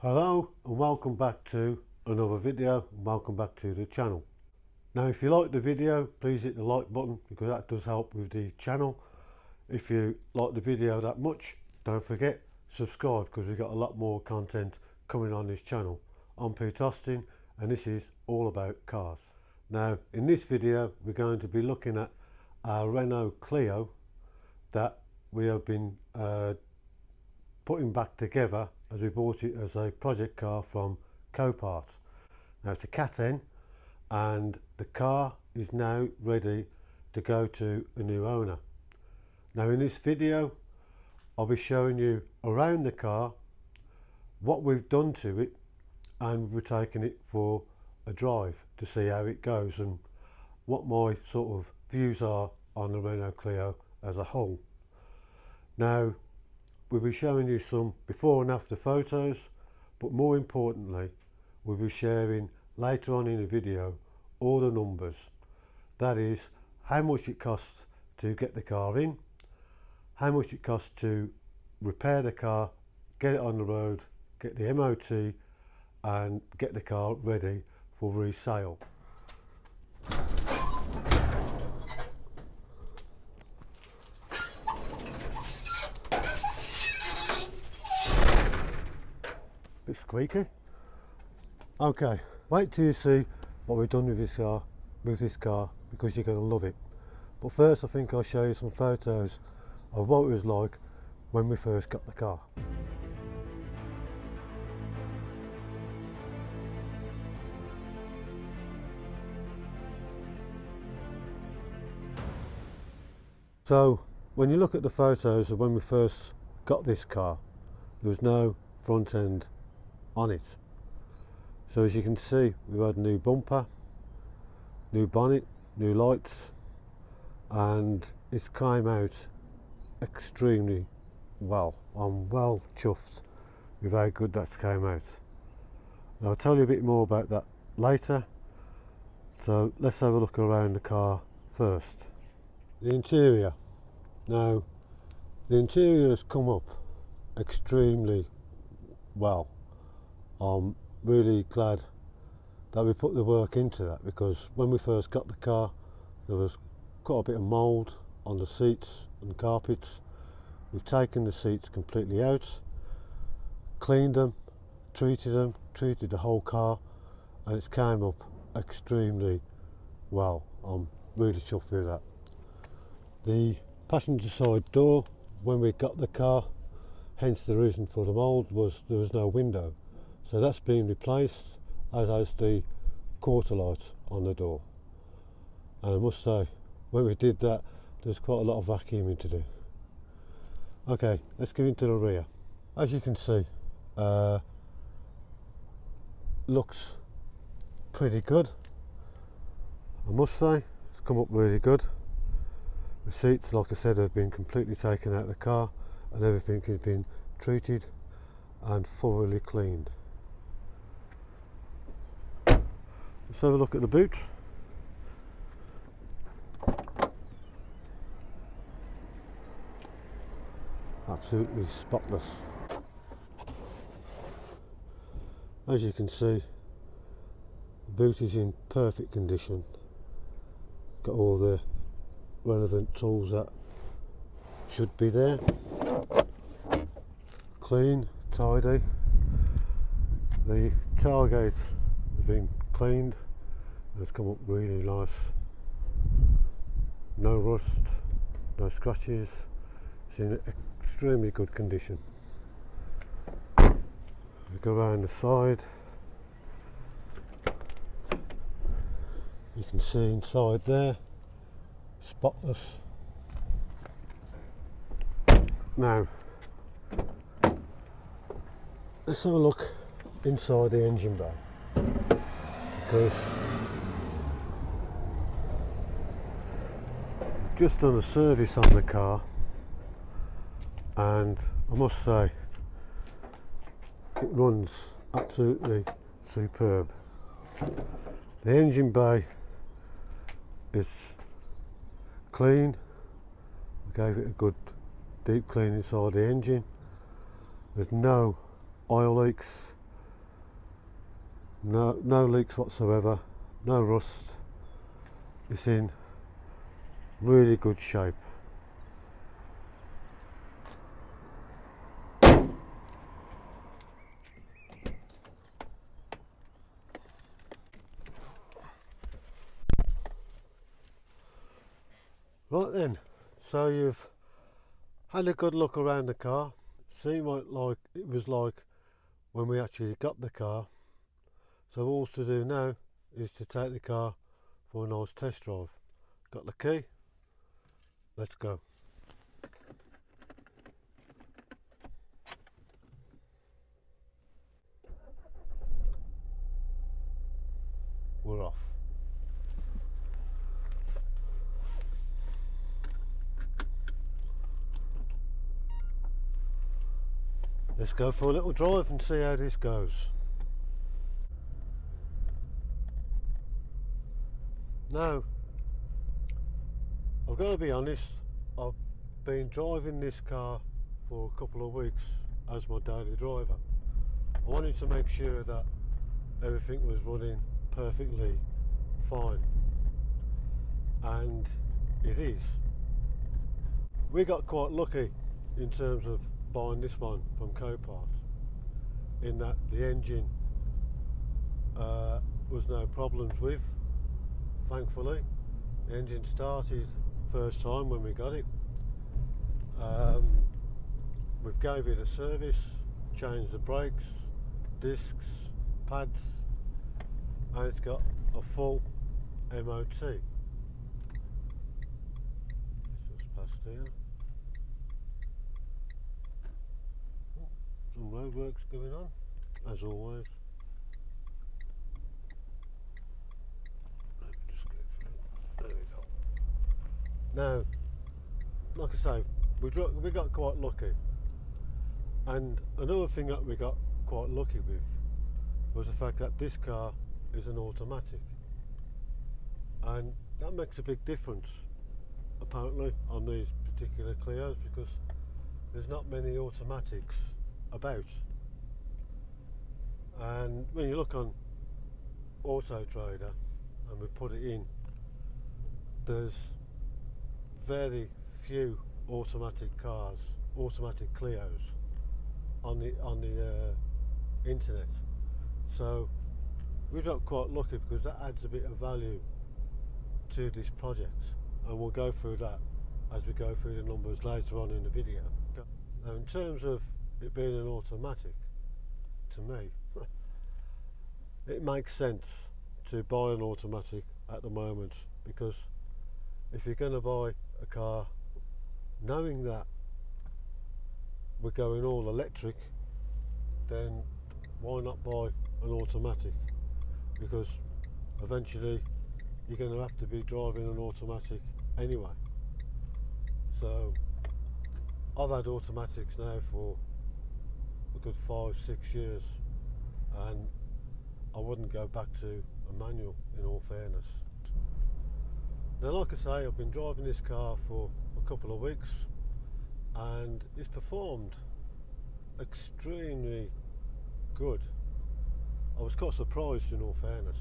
Hello and welcome back to another video, and welcome back to the channel. Now if you like the video, please hit the like button because that does help with the channel. If you like the video that much, don't forget subscribe because we've got a lot more content coming on this channel. I'm Pete Austin and this is all about cars. Now in this video we're going to be looking at our Renault Clio that we have been putting back together as we bought it as a project car from Copart. Now it's a Cat N and the car is now ready to go to a new owner. Now in this video I'll be showing you around the car, what we've done to it, and we're taking it for a drive to see how it goes and what my sort of views are on the Renault Clio as a whole. Now we'll be showing you some before and after photos, but more importantly we'll be sharing later on in the video all the numbers. That is how much it costs to get the car in, how much it costs to repair the car, get it on the road, get the MOT and get the car ready for resale. Bit squeaky. Okay, wait till you see what we've done with this car because you're going to love it. But first I think I'll show you some photos of what it was like when we first got the car. So when you look at the photos of when we first got this car, there was no front end on it. So as you can see, we've had a new bumper, new bonnet, new lights, and it's came out extremely well. I'm well chuffed with how good that's came out. Now I'll tell you a bit more about that later, so let's have a look around the car first. The interior. Now the interior has come up extremely well. I'm really glad that we put the work into that because when we first got the car there was quite a bit of mould on the seats and carpets. We've taken the seats completely out, cleaned them, treated the whole car, and it's came up extremely well. I'm really chuffed with that. The passenger side door, when we got the car, hence the reason for the mould, was there was no window. So that's been replaced, as has the quarter light on the door. And I must say, when we did that, there's quite a lot of vacuuming to do. Okay, let's go into the rear. As you can see, looks pretty good. I must say, it's come up really good. The seats, like I said, have been completely taken out of the car and everything has been treated and thoroughly cleaned. Let's have a look at the boot. Absolutely spotless. As you can see, the boot is in perfect condition. Got all the relevant tools that should be there. Clean, tidy. The tailgate has been cleaned. It's come up really nice. No rust, no scratches. It's in extremely good condition. We go around the side. You can see inside there, spotless. Now, let's have a look inside the engine bay because I've just done a service on the car and I must say it runs absolutely superb. The engine bay is clean. I gave it a good deep clean inside the engine. There's no oil leaks No leaks whatsoever, no rust. It's in really good shape. Right then, so you've had a good look around the car, seen what like it was like when we actually got the car. So all to do now is to take the car for a nice test drive. Got the key, let's go. We're off. Let's go for a little drive and see how this goes. Now, I've got to be honest, I've been driving this car for a couple of weeks as my daily driver. I wanted to make sure that everything was running perfectly fine, and it is. We got quite lucky in terms of buying this one from Copart, in that the engine was no problems with, thankfully. The engine started first time when we got it. We've gave it a service, changed the brakes, discs, pads, and it's got a full MOT. Let's just past here. Some roadworks going on, as always. Let me just go through. There we go. Now, like I say, we got quite lucky, and another thing that we got quite lucky with was the fact that this car is an automatic, and that makes a big difference apparently on these particular Clios, because there's not many automatics about. And when you look on Auto Trader and we put it in, there's very few automatic cars, automatic Clios on the internet. So we got quite lucky, because that adds a bit of value to this project, and we'll go through that as we go through the numbers later on in the video. Now, in terms of it being an automatic, to me it makes sense to buy an automatic at the moment, because if you're going to buy a car knowing that we're going all electric, then why not buy an automatic? Because eventually you're going to have to be driving an automatic anyway. So I've had automatics now for a good 5-6 years, and I wouldn't go back to a manual, in all fairness. Now, like I say, I've been driving this car for a couple of weeks, and it's performed extremely good. I was quite surprised, in all fairness.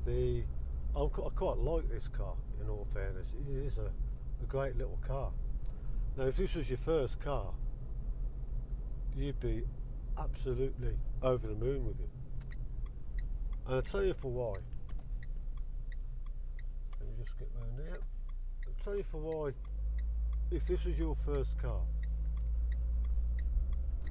I quite like this car, in all fairness. It is a great little car. Now, if this was your first car, you'd be absolutely over the moon with it. And I'll tell you for why. Let me just get round there. I'll tell you for why. If this was your first car,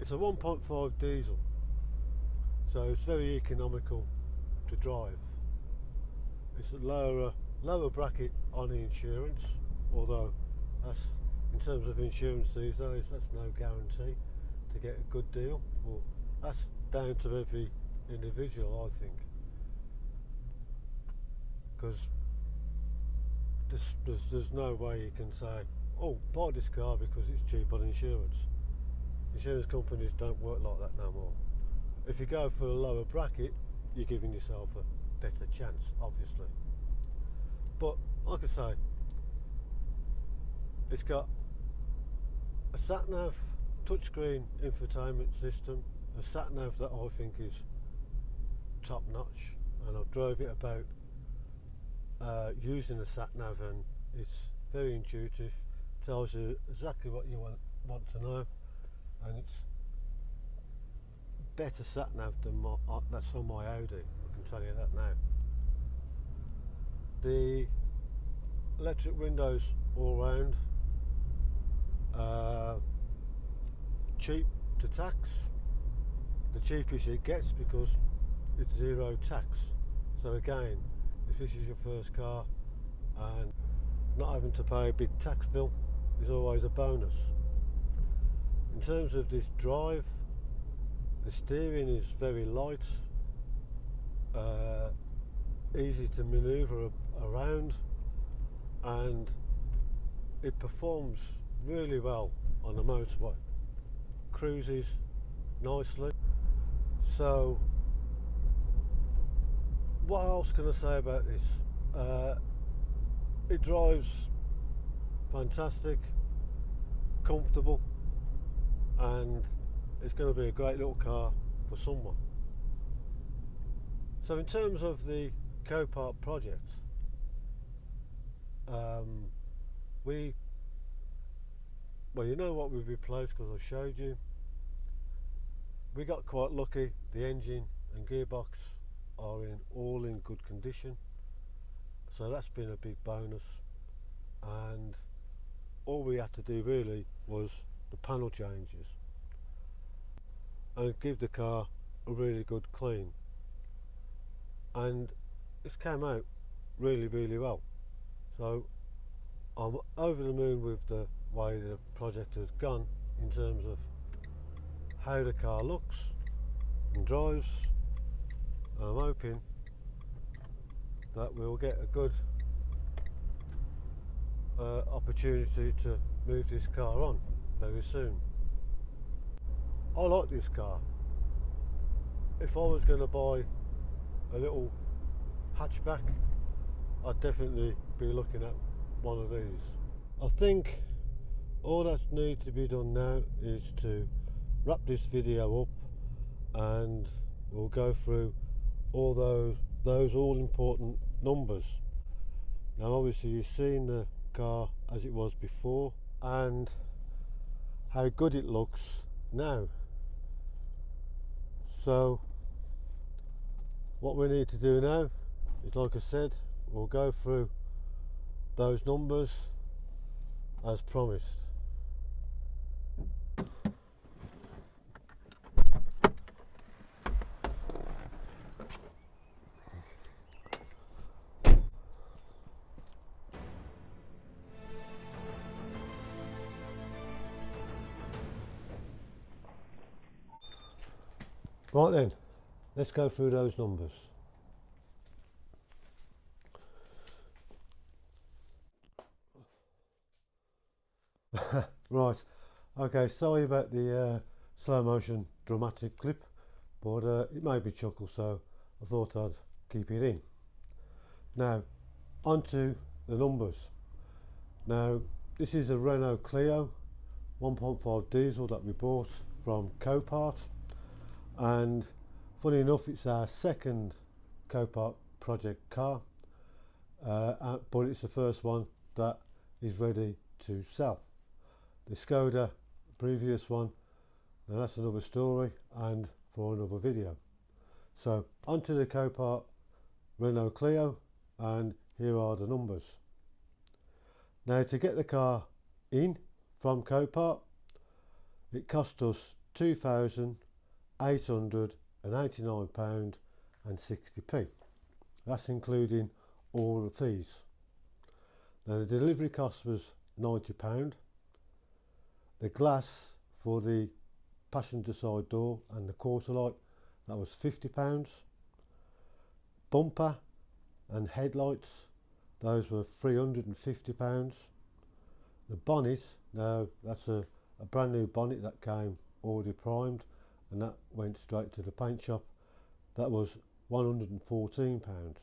it's a 1.5 diesel, so it's very economical to drive. It's a lower bracket on the insurance, although that's, in terms of insurance these days, that's no guarantee to get a good deal. Well, that's down to every individual, I think, because there's no way you can say, oh, buy this car because it's cheap on insurance. Insurance companies don't work like that no more. If you go for a lower bracket, you're giving yourself a better chance, obviously. But like I say, it's got a sat-nav touchscreen infotainment system, a sat-nav that I think is top notch, and I've drove it about using the sat nav, and it's very intuitive, tells you exactly what you want to know, and it's better sat nav than that's on my Audi, I can tell you that now. The electric windows all round, cheap to tax, the cheapest it gets because it's zero tax. So again, if this is your first car and not having to pay a big tax bill is always a bonus. In terms of this drive, the steering is very light, easy to manoeuvre around, and it performs really well on the motorway, cruises nicely. So what else can I say about this? It drives fantastic, comfortable, and it's going to be a great little car for someone. So in terms of the Copart project, well, you know what we've replaced because I showed you. We got quite lucky, the engine and gearbox are all in good condition, so that's been a big bonus, and all we had to do really was the panel changes and give the car a really good clean, and it's came out really well. So I'm over the moon with the way the project has gone in terms of how the car looks and drives, and I'm hoping that we'll get a good opportunity to move this car on very soon. I like this car. If I was going to buy a little hatchback, I'd definitely be looking at one of these. I think all that needs to be done now is to wrap this video up, and we'll go through all those all important numbers. Now obviously you've seen the car as it was before and how good it looks now. So what we need to do now is, like I said, we'll go through those numbers as promised. Right then, let's go through those numbers. Right, okay, sorry about the slow motion dramatic clip, but it made me chuckle, so I thought I'd keep it in. Now, onto the numbers. Now, this is a Renault Clio 1.5 diesel that we bought from Copart, and funny enough, it's our second Copart project car, but it's the first one that is ready to sell. The Skoda previous one, now that's another story and for another video. So onto the Copart Renault Clio, and here are the numbers. Now to get the car in from Copart, it cost us £2,889.60. That's including all the fees. Now the delivery cost was £90. The glass for the passenger side door and the quarter light, that was £50. Bumper and headlights, those were £350. The bonnet, now that's a brand new bonnet that came already primed, and that went straight to the paint shop, that was £114.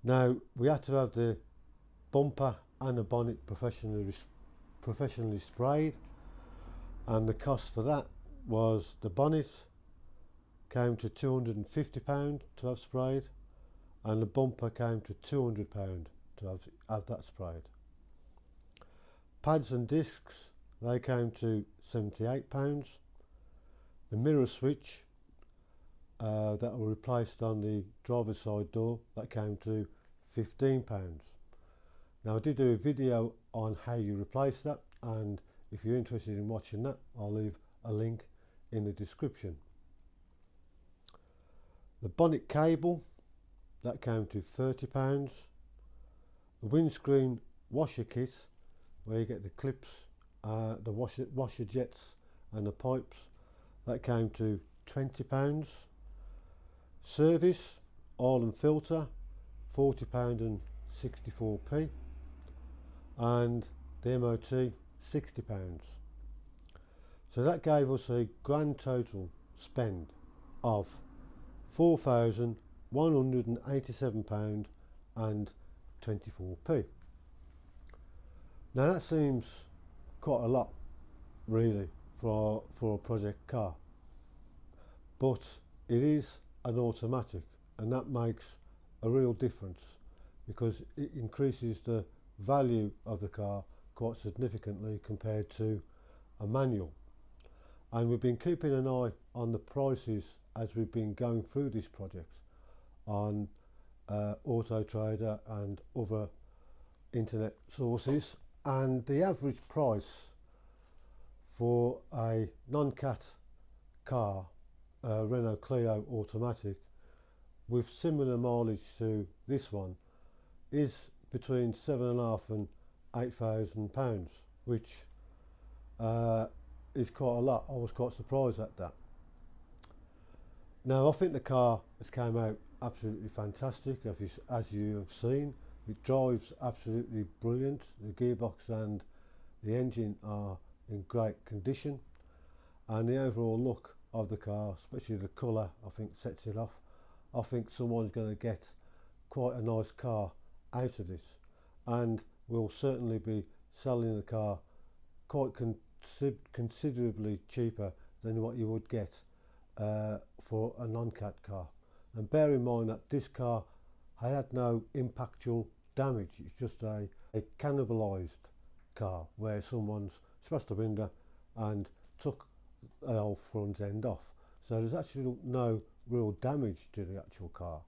Now we had to have the bumper and the bonnet professionally sprayed, and the cost for that was the bonnet came to £250 to have sprayed, and the bumper came to £200 to have that sprayed. Pads and discs, they came to £78. The mirror switch that were replaced on the driver's side door, that came to £15. Now I did do a video on how you replace that, and if you're interested in watching that, I'll leave a link in the description. The bonnet cable, that came to £30. The windscreen washer kit, where you get the clips, the washer jets and the pipes, that came to £20. Service, oil and filter, £40 and 64p, and the MOT £60. So that gave us a grand total spend of £4,187 and 24p. Now that seems quite a lot really for a project car, but it is an automatic, and that makes a real difference because it increases the value of the car quite significantly compared to a manual. And we've been keeping an eye on the prices as we've been going through this project on Auto Trader and other internet sources, and the average price for a non-cat car, Renault Clio automatic with similar mileage to this one, is between £7,500 and £8,000, which is quite a lot. I was quite surprised at that. Now I think the car has come out absolutely fantastic, as you have seen. It drives absolutely brilliant. The gearbox and the engine are in great condition, and the overall look of the car, especially the colour, I think sets it off. I think someone's going to get quite a nice car out of this, and we'll certainly be selling the car quite considerably cheaper than what you would get for a non-cat car. And bear in mind that this car had no impactual damage. It's just a cannibalised car where someone's smashed the window and took an old front end off. So there's actually no real damage to the actual car.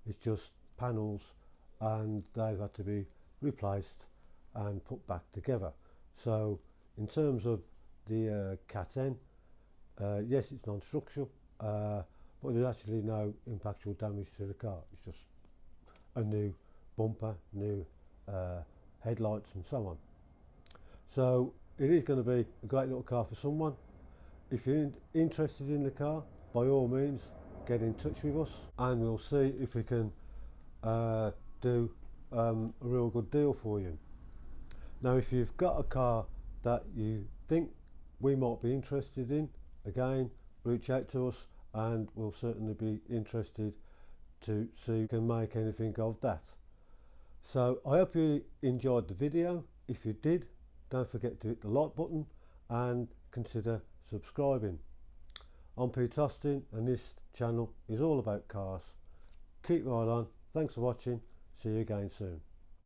It's just panels, and they've had to be replaced and put back together. So in terms of the Cat N, yes, it's non-structural, but there's actually no impactual damage to the car. It's just a new bumper, new headlights and so on. So it is going to be a great little car for someone. If you're interested in the car, by all means get in touch with us, and we'll see if we can do a real good deal for you. Now if you've got a car that you think we might be interested in, again reach out to us and we'll certainly be interested to see if we can make anything of that. So I hope you enjoyed the video. If you did, don't forget to hit the like button and consider subscribing. I'm Pete Austin, and this channel is all about cars. Keep right on. Thanks for watching. See you again soon.